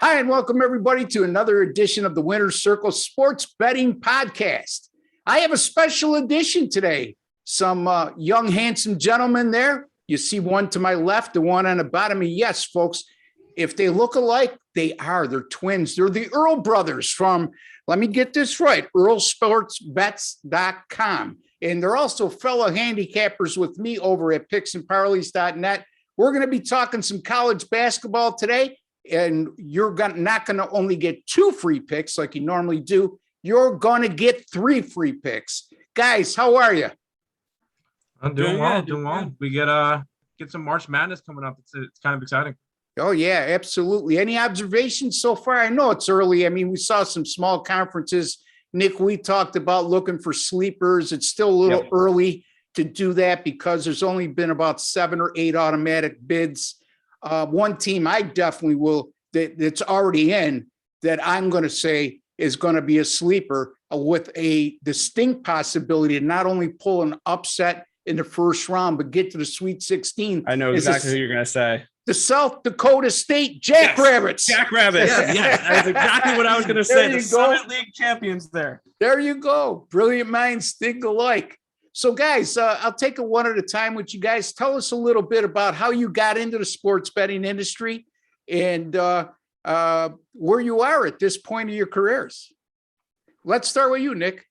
Hi, and welcome everybody to another edition of the Winner's Circle Sports Betting Podcast. I have a special edition today. Some young, handsome gentlemen there. You see one to my left, the one on the bottom. Yes, folks, if they look alike, they are. They're twins. They're the Earl brothers from, let me get this right, earlsportsbets.com. And they're also fellow handicappers with me over at picksandparleys.net. We're going to be talking some college basketball today. And you're not going to only get 2 free picks like you normally do. You're going to get 3 free picks. Guys, how are you? I'm doing well. We get some March Madness coming up. It's kind of exciting. Oh, yeah, absolutely. Any observations so far? I know it's early. I mean, we saw some small conferences. Nick, we talked about looking for sleepers. It's still a little early to do that because there's only been about 7 or 8 automatic bids. One team I definitely will that's already in that I'm going to say is going to be a sleeper with a distinct possibility to not only pull an upset in the first round, but get to the Sweet 16. I know exactly who you're going to say. The South Dakota State Jackrabbits. Jackrabbits. Yes. That's exactly what I was going to say. The Summit League champions there. There you go. Brilliant minds think alike. So, guys, I'll take it one at a time with you guys. Tell us a little bit about how you got into the sports betting industry and where you are at this point of your careers. Let's start with you, Nick.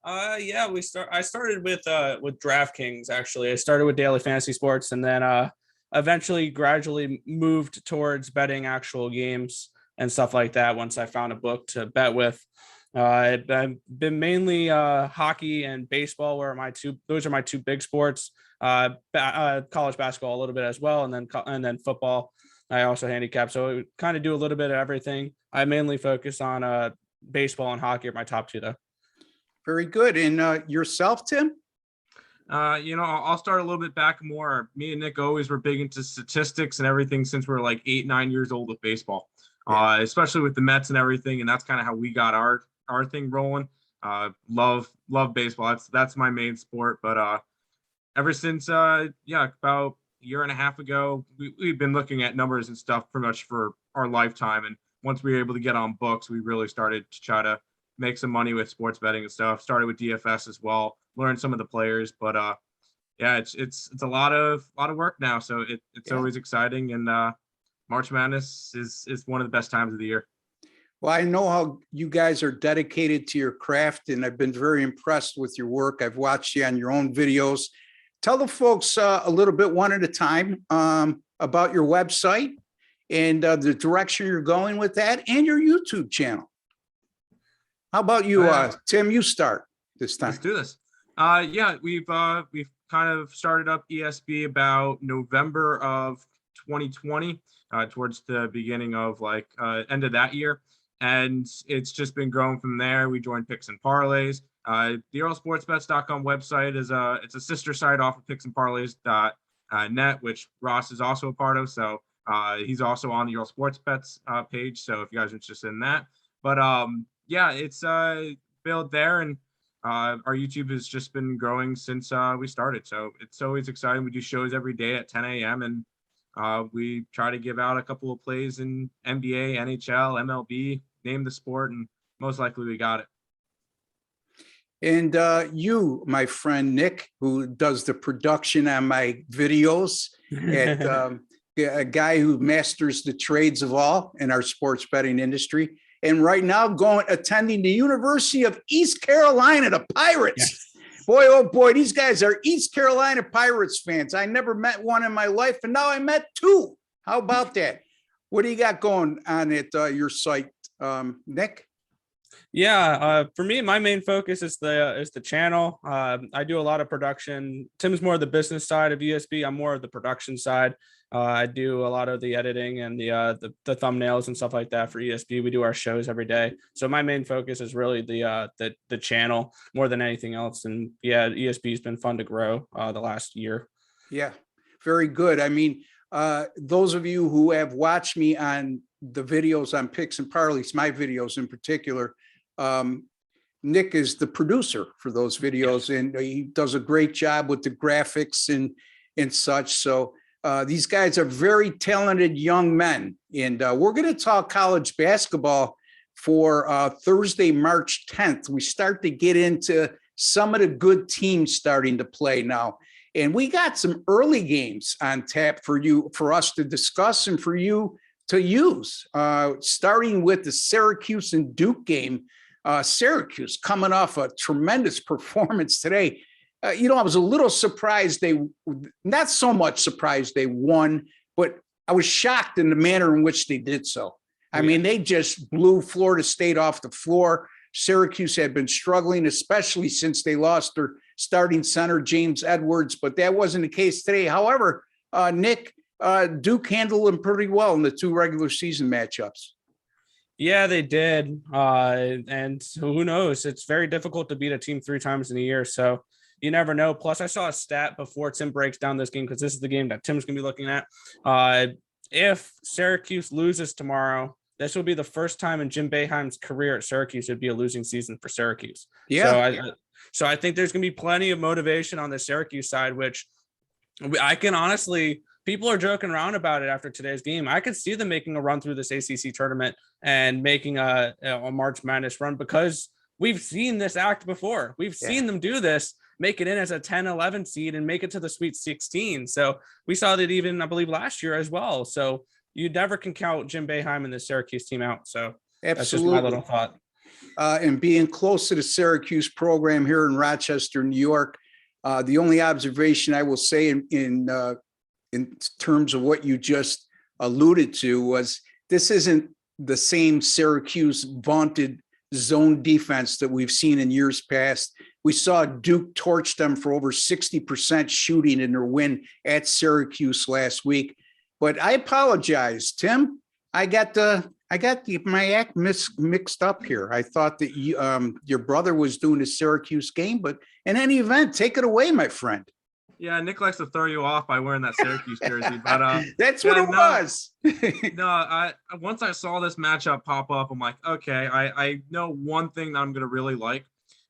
I started with DraftKings, actually. I started with daily fantasy sports and then eventually gradually moved towards betting actual games and stuff like that once I found a book to bet with. I've been mainly hockey and baseball, those are my 2 big sports. College basketball a little bit as well, and then football. I also handicap, so I kind of do a little bit of everything. I mainly focus on baseball and hockey are my top 2 though. Very good. And yourself, Tim? I'll start a little bit back more. Me and Nick always were big into statistics and everything since we were like 8-9 years old with baseball, especially with the Mets and everything. And that's kind of how we got our thing rolling. Love baseball. That's my main sport. But ever since about a year and a half ago, we've been looking at numbers and stuff pretty much for our lifetime. And once we were able to get on books, we really started to try to make some money with sports betting and stuff. Started with DFS as well, learned some of the players. But it's a lot of work now. So it's always exciting. And March Madness is one of the best times of the year. Well, I know how you guys are dedicated to your craft, and I've been very impressed with your work. I've watched you on your own videos. Tell the folks a little bit one at a time about your website and the direction you're going with that and your YouTube channel. How about you, Tim? You start this time. Let's do this. We've kind of started up ESB about November of 2020, towards the beginning of end of that year. And it's just been growing from there. We joined Picks and Parlays. The earlsportsbets.com website it's a sister site off of picksandparlays.net, which Ross is also a part of. So he's also on the Earl Sports Bets page. So if you guys are interested in that, but it's built there, and our YouTube has just been growing since we started. So it's always exciting. We do shows every day at 10 a.m. and we try to give out a couple of plays in NBA, NHL, MLB, name the sport, and most likely we got it. And you, my friend Nick, who does the production on my videos, a guy who masters the trades of all in our sports betting industry, and right now attending the University of East Carolina, the Pirates. Yes. Boy, oh boy, these guys are East Carolina Pirates fans. I never met one in my life, and now I met 2. How about that? What do you got going on at your site, Nick? For me, my main focus is the channel. I do a lot of production. Tim's more of the business side of ESB. I'm more of the production side. I do a lot of the editing and the thumbnails and stuff like that for ESB. We do our shows every day. So my main focus is really the channel more than anything else. And ESB has been fun to grow the last year. Yeah, very good. I mean, those of you who have watched me on the videos on Picks and Parlays, my videos in particular, Nick is the producer for those videos, and he does a great job with the graphics and such. So These guys are very talented young men. And we're going to talk college basketball for Thursday, March 10th. We start to get into some of the good teams starting to play now. And we got some early games on tap for us to discuss and for you to use, starting with the Syracuse and Duke game. Syracuse coming off a tremendous performance today. I was a little surprised not so much surprised they won, but I was shocked in the manner in which they did so. I mean, they just blew Florida State off the floor. Syracuse had been struggling, especially since they lost their starting center, James Edwards, but that wasn't the case today. However, Nick, Duke handled them pretty well in the two regular season matchups. Yeah, they did. And who knows? It's very difficult to beat a team 3 times in a year. So you never know. Plus, I saw a stat before Tim breaks down this game, because this is the game that Tim's going to be looking at. If Syracuse loses tomorrow, this will be the first time in Jim Boeheim's career at Syracuse it'd be a losing season for Syracuse. Yeah. So I think there's going to be plenty of motivation on the Syracuse side, which I can honestly, people are joking around about it after today's game. I could see them making a run through this ACC tournament and making a March Madness run, because we've seen this act before. We've seen them do this, make it in as a 10-11 seed and make it to the Sweet 16. So we saw that even, I believe, last year as well. So you never can count Jim Boeheim and the Syracuse team out. So that's just my little thought. And being close to the Syracuse program here in Rochester, New York, the only observation I will say in terms of what you just alluded to was this isn't the same Syracuse vaunted zone defense that we've seen in years past. We saw Duke torch them for over 60% shooting in their win at Syracuse last week. But I apologize, Tim. I got my act mixed up here. I thought that your brother was doing the Syracuse game, but in any event, take it away, my friend. Yeah, Nick likes to throw you off by wearing that Syracuse jersey, but that's what it was. Once I saw this matchup pop up, I'm like, okay, I know one thing that I'm gonna really like,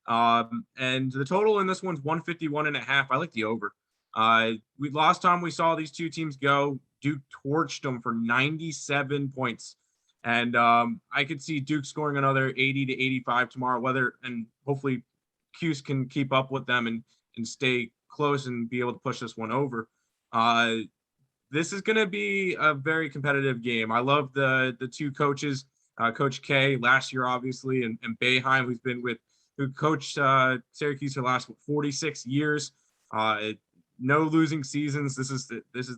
and the total in this one's 151.5. I like the over. Last time we saw these two teams go, Duke torched them for 97 points, and I could see Duke scoring another 80 to 85 tomorrow. And hopefully, Cuse can keep up with them and stay close and be able to push this one over. This is going to be a very competitive game. I love the two coaches, Coach K last year, obviously, and Boeheim, who coached Syracuse for the last 46 years. No losing seasons. This is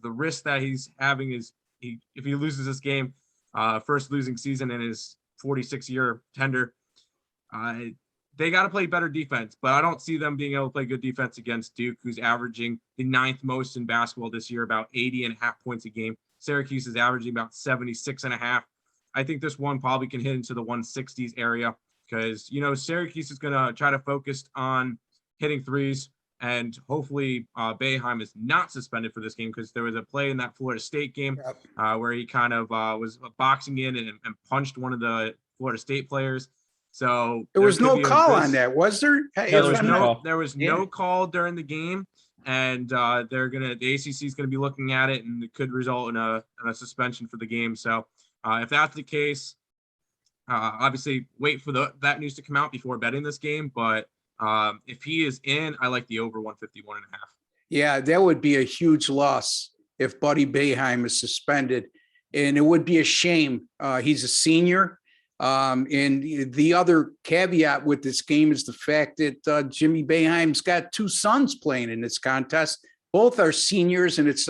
the risk that he's having if he loses this game, first losing season in his 46-year tender. They got to play better defense, but I don't see them being able to play good defense against Duke, who's averaging the 9th most in basketball this year, about 80.5 points a game. Syracuse is averaging about 76.5. I think this one probably can hit into the 160s area, because, Syracuse is going to try to focus on hitting threes, and hopefully Boeheim is not suspended for this game, because there was a play in that Florida State game where he kind of was boxing in and punched one of the Florida State players. So there was no call on that, was there? There was no call during the game, and the ACC is gonna be looking at it, and it could result in a suspension for the game. So if that's the case, obviously wait for that news to come out before betting this game. But if he is in, I like the over 151.5. Yeah, that would be a huge loss if Buddy Boeheim is suspended, and it would be a shame. He's a senior. And the other caveat with this game is the fact that Jimmy Boeheim's got 2 sons playing in this contest. Both are seniors, and it's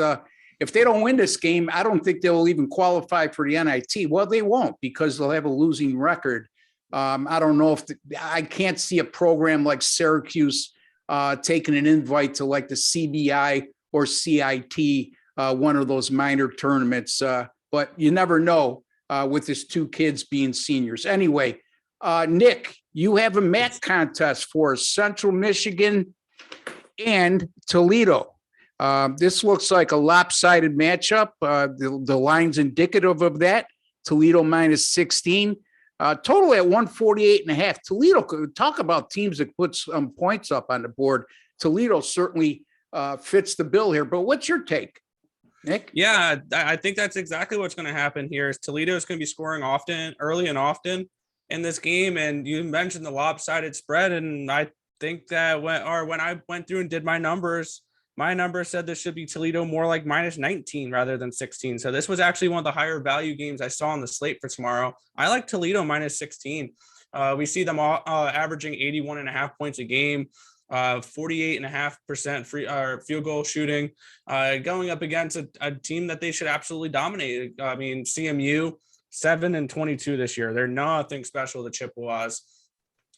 if they don't win this game, I don't think they'll even qualify for the NIT. Well, they won't, because they'll have a losing record. I don't know I can't see a program like Syracuse taking an invite to like the CBI or CIT, one of those minor tournaments. But you never know. With his 2 kids being seniors. Anyway, Nick, you have a MAC contest for Central Michigan and Toledo. This looks like a lopsided matchup. The line's indicative of that. Toledo minus 16. Total at 148.5. Toledo, talk about teams that put some points up on the board. Toledo certainly fits the bill here. But what's your take? Nick? Yeah, I think that's exactly what's going to happen here. Is Toledo is going to be scoring early and often in this game. And you mentioned the lopsided spread, and I think that when I went through and did my numbers said this should be Toledo more like -19 rather than 16. So this was actually one of the higher value games I saw on the slate for tomorrow. I like Toledo -16. We see them averaging 81.5 points a game. 48.5% field goal shooting, going up against a team that they should absolutely dominate. I mean, CMU 7-22 this year. They're nothing special, the Chippewas.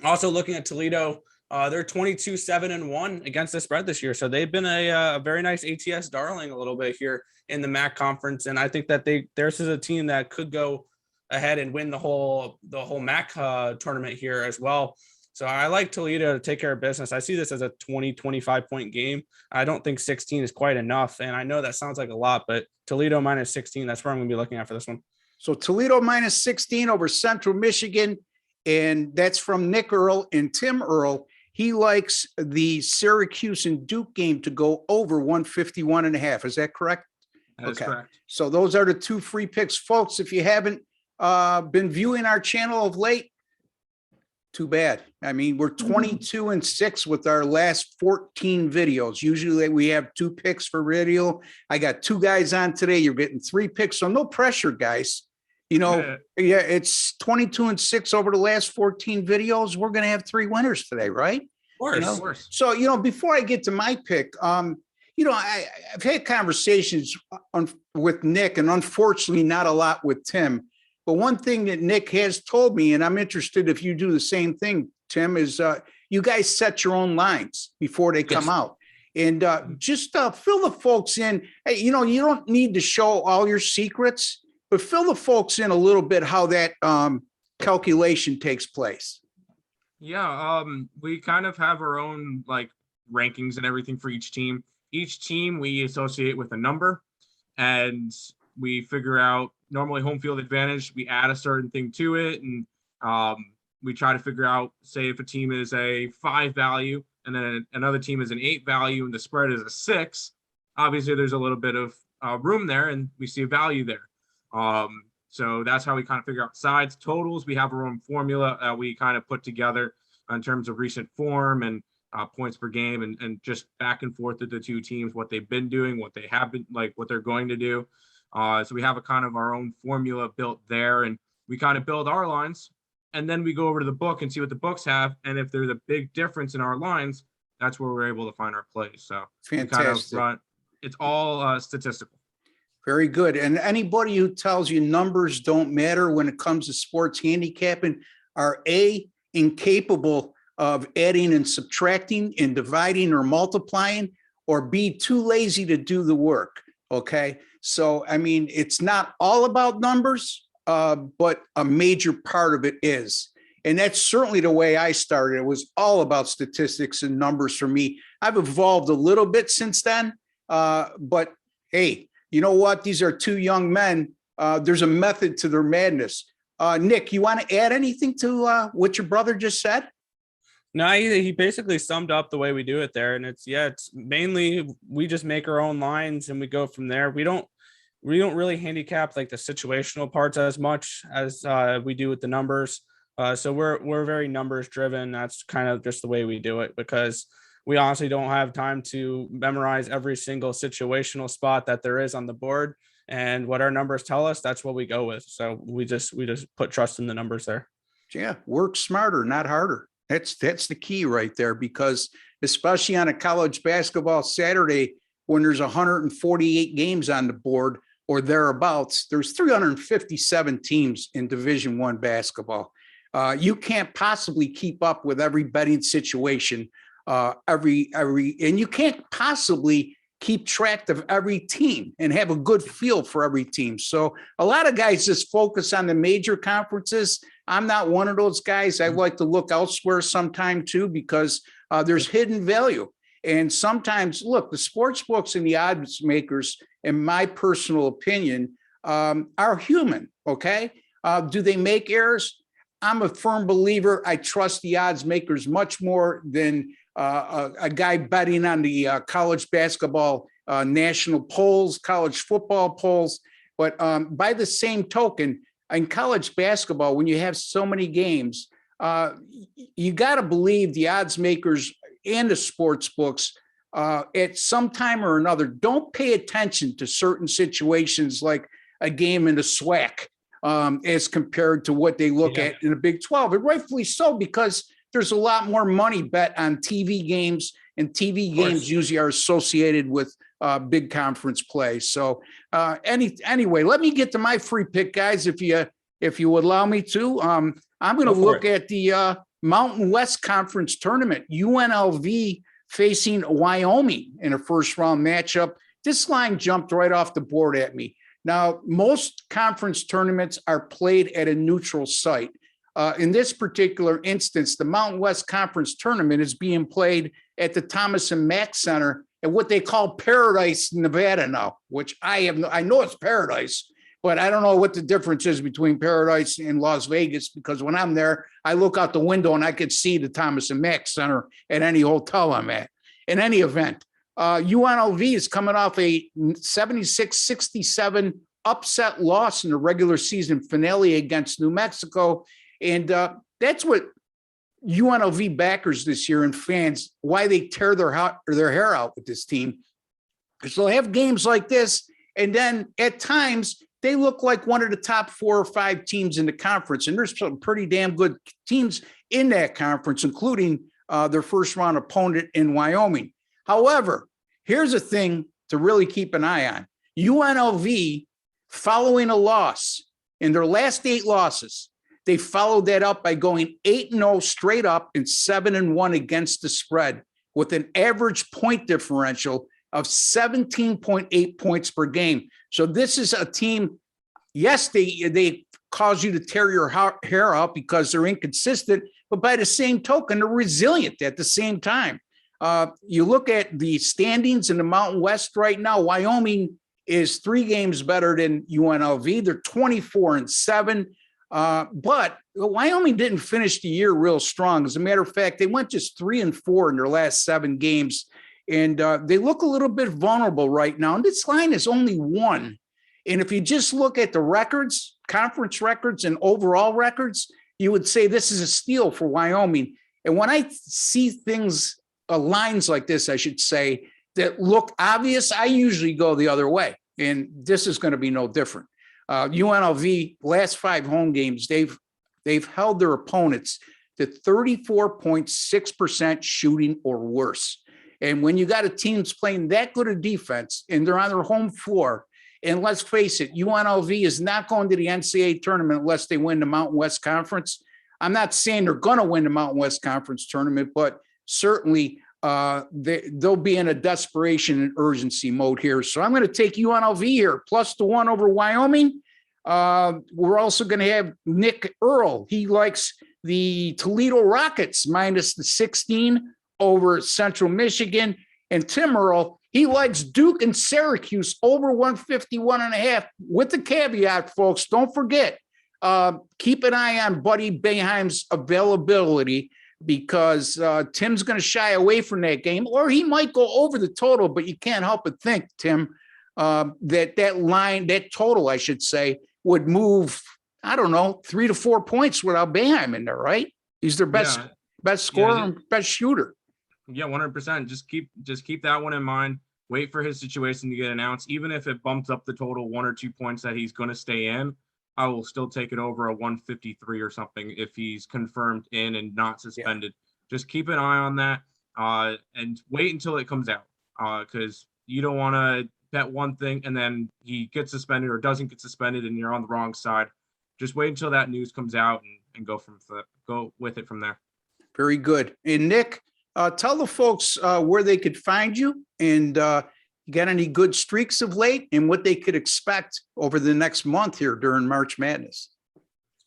Also looking at Toledo, they're 22-7-1 against the spread this year. So they've been a very nice ATS darling a little bit here in the MAC conference. And I think that this is a team that could go ahead and win the whole MAC tournament here as well. So I like Toledo to take care of business. I see this as a 20-25 point game. I don't think 16 is quite enough. And I know that sounds like a lot, but Toledo -16, that's where I'm going to be looking at for this one. So Toledo -16 over Central Michigan. And that's from Nick Earl and Tim Earl. He likes the Syracuse and Duke game to go over 151.5. Is that correct? That is correct. So those are the two free picks, folks. If you haven't been viewing our channel of late, too bad. I mean, we're 22-6 with our last 14 videos. Usually we have 2 picks for video. I got 2 guys on today. You're getting 3 picks. So no pressure, guys. You know, yeah, it's 22-6 over the last 14 videos. We're going to have 3 winners today, right? Of course. course. So, before I get to my pick, I've had conversations with Nick, and unfortunately not a lot with Tim. But one thing that Nick has told me, and I'm interested if you do the same thing, Tim, is you guys set your own lines before they come out. And just fill the folks in. Hey, you don't need to show all your secrets, but fill the folks in a little bit how that calculation takes place. Yeah, we kind of have our own like rankings and everything for each team. Each team we associate with a number, and we figure out normally home field advantage. We add a certain thing to it, and we try to figure out, say, if a team is a 5 value and then another team is an 8 value and the spread is a 6. Obviously, there's a little bit of room there, and we see a value there. So that's how we kind of figure out sides. Totals, we have our own formula that we kind of put together in terms of recent form and points per game, and just back and forth with the two teams, what they've been doing, what they have been, like what they're going to do. So we have a kind of our own formula built there, and we kind of build our lines, and then we go over to the book and see what the books have. And if there's a big difference in our lines, that's where we're able to find our plays. So fantastic. It's all statistical. Very good. And anybody who tells you numbers don't matter when it comes to sports handicapping are incapable of adding and subtracting and dividing or multiplying, or B, too lazy to do the work. Okay. So, I mean, it's not all about numbers, but a major part of it is. And that's certainly the way I started. It was all about statistics and numbers for me. I've evolved a little bit since then. But hey, you know what? These are 2 young men. There's a method to their madness. Nick, you want to add anything to what your brother just said? No, he basically summed up the way we do it there. And it's mainly we just make our own lines and we go from there. We don't really handicap like the situational parts as much as we do with the numbers. So we're very numbers driven. That's kind of just the way we do it, because we honestly don't have time to memorize every single situational spot that there is on the board. And what our numbers tell us, that's what we go with. So we just put trust in the numbers there. Yeah, work smarter, not harder. That's the key right there, because especially on a college basketball Saturday, when there's 148 games on the board or thereabouts, there's 357 teams in Division I basketball. You can't possibly keep up with every betting situation, and you can't possibly keep track of every team and have a good feel for every team. So a lot of guys just focus on the major conferences. I'm not one of those guys. I like to look elsewhere sometime too, because there's hidden value. And sometimes, look, the sports books and the odds makers, in my personal opinion, are human. Okay. Do they make errors? I'm a firm believer. I trust the odds makers much more than a guy betting on the college basketball national polls, college football polls. But by the same token, in college basketball, when you have so many games, you got to believe the odds makers and the sports books at some time or another don't pay attention to certain situations like a game in the SWAC as compared to what they look at in the Big 12. And rightfully so, because there's a lot more money bet on TV games, and TV games usually are associated with big conference play. So anyway, let me get to my free pick, guys, if you would allow me to. I'm going to look at the Mountain West Conference tournament, UNLV facing Wyoming in a first round matchup. This line jumped right off the board at me. Now, most conference tournaments are played at a neutral site. In this particular instance, the Mountain West Conference tournament is being played at the Thomas and Mack Center at what they call Paradise, Nevada now, which I know it's Paradise, but I don't know what the difference is between Paradise and Las Vegas, because when I'm there, I look out the window and I could see the Thomas and Mack Center at any hotel I'm at. In any event, UNLV is coming off a 76-67 upset loss in the regular season finale against New Mexico. And that's what UNLV backers this year and fans, why they tear their hair out with this team. Because they'll have games like this, and then at times they look like one of the top 4 or 5 teams in the conference. And there's some pretty damn good teams in that conference, including their first round opponent in Wyoming. However, here's a thing to really keep an eye on. UNLV, following a loss in their last 8 losses, they followed that up by going 8-0 straight up and 7-1 against the spread with an average point differential of 17.8 points per game. So this is a team, yes, they cause you to tear your hair out because they're inconsistent, but by the same token, they're resilient at the same time. You look at the standings in the Mountain West right now, Wyoming is 3 games better than UNLV. They're 24-7. But Wyoming didn't finish the year real strong. As a matter of fact, they went just 3-4 in their last 7 games. And they look a little bit vulnerable right now. And this line is only 1. And if you just look at the records, conference records and overall records, you would say this is a steal for Wyoming. And when I see things, lines like this, I should say, that look obvious, I usually go the other way. And this is going to be no different. UNLV, last 5 home games, they've held their opponents to 34.6% shooting or worse. And when you got a team's playing that good a defense and they're on their home floor, and let's face it, UNLV is not going to the NCAA tournament unless they win the Mountain West Conference. I'm not saying they're going to win the Mountain West Conference tournament, but certainly they'll be in a desperation and urgency mode here. So I'm going to take UNLV here, +1 over Wyoming. We're also going to have Nick Earl. He likes the Toledo Rockets -16 over Central Michigan. And Tim Earl, he likes Duke and Syracuse over 151.5, with the caveat, folks, don't forget, keep an eye on Buddy Boeheim's availability, because Tim's going to shy away from that game, or he might go over the total, but you can't help but think, Tim, that line, that total, I should say, would move, I don't know, 3 to 4 points without Boeheim in there, right? He's their best scorer and best shooter. Yeah, 100%. Just keep that one in mind. Wait for his situation to get announced. Even if it bumps up the total 1 or 2 points that he's going to stay in, I will still take it over a 153 or something if he's confirmed in and not suspended. Yeah. Just keep an eye on that and wait until it comes out, because you don't want to bet one thing and then he gets suspended or doesn't get suspended and you're on the wrong side. Just wait until that news comes out and go with it from there. Very good. And Nick, tell the folks where they could find you, and you got any good streaks of late, and what they could expect over the next month here during March Madness.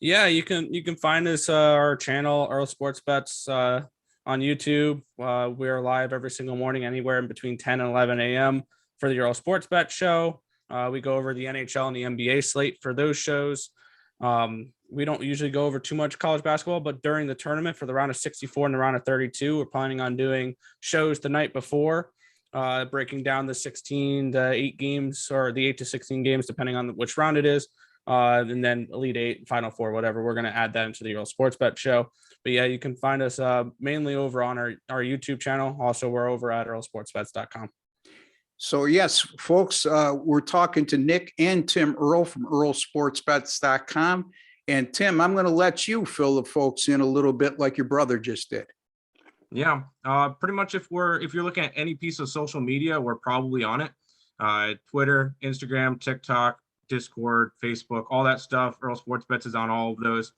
Yeah, you can find us our channel, Earl Sports Bets, on YouTube. We are live every single morning, anywhere in between 10 and 11 a.m. for the Earl Sports Bet show. We go over the NHL and the NBA slate for those shows. We don't usually go over too much college basketball, but during the tournament for the round of 64 and the round of 32, we're planning on doing shows the night before breaking down the 16 to 8 games or the 8 to 16 games, depending on which round it is. And then Elite Eight, Final Four, whatever. We're going to add that into the Earl Sports Bet show. But yeah, you can find us mainly over on our YouTube channel. Also, we're over at earlsportsbets.com. So yes, folks, we're talking to Nick and Tim Earl from earlsportsbets.com. And Tim, I'm going to let you fill the folks in a little bit like your brother just did. Yeah, pretty much if you're looking at any piece of social media, we're probably on it. Twitter, Instagram, TikTok, Discord, Facebook, all that stuff. Earl Sports Bets is on all of those.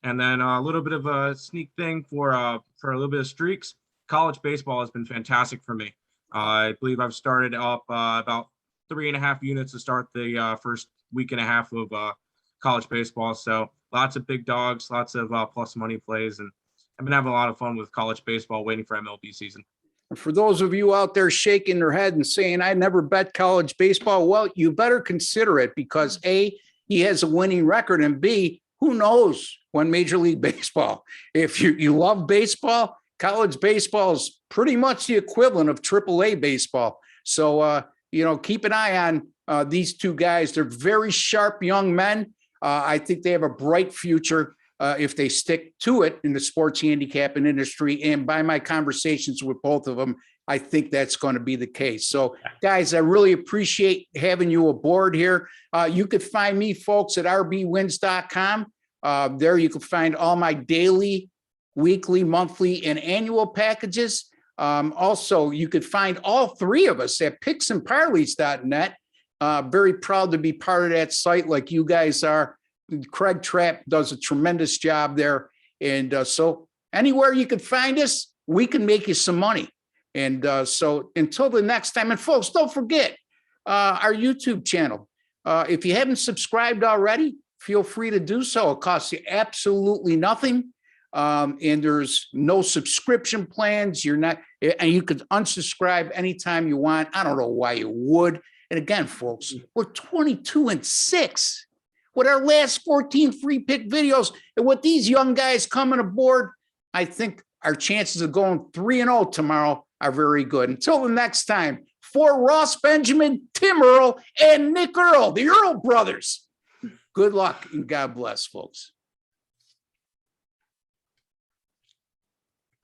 And then a little bit of a sneak thing for a little bit of streaks. College baseball has been fantastic for me. I believe I've started up about 3.5 units to start the first week and a half of college baseball. So lots of big dogs, lots of plus money plays, and I've been having a lot of fun with college baseball waiting for MLB season. And for those of you out there shaking their head and saying, I never bet college baseball, well, you better consider it because A, he has a winning record, and B, who knows when Major League Baseball. If you love baseball, college baseball is pretty much the equivalent of AAA baseball. So, keep an eye on these two guys. They're very sharp young men. I think they have a bright future if they stick to it in the sports handicapping industry. And by my conversations with both of them, I think that's going to be the case. So, guys, I really appreciate having you aboard here. You could find me, folks, at rbwins.com. There you can find all my daily, weekly, monthly, and annual packages. Also, you could find all three of us at picksandparleys.net. Very proud to be part of that site like you guys are. Craig Trapp does a tremendous job there. And so anywhere you can find us, we can make you some money. And so until the next time, and folks, don't forget our YouTube channel. If you haven't subscribed already, feel free to do so. It costs you absolutely nothing. And there's no subscription plans. And you could unsubscribe anytime you want. I don't know why you would. And again, folks, we're 22-6 with our last 14 free pick videos. And with these young guys coming aboard, I think our chances of going 3-0 tomorrow are very good. Until the next time, for Ross Benjamin, Tim Earl, and Nick Earl, the Earl brothers, good luck and God bless, folks.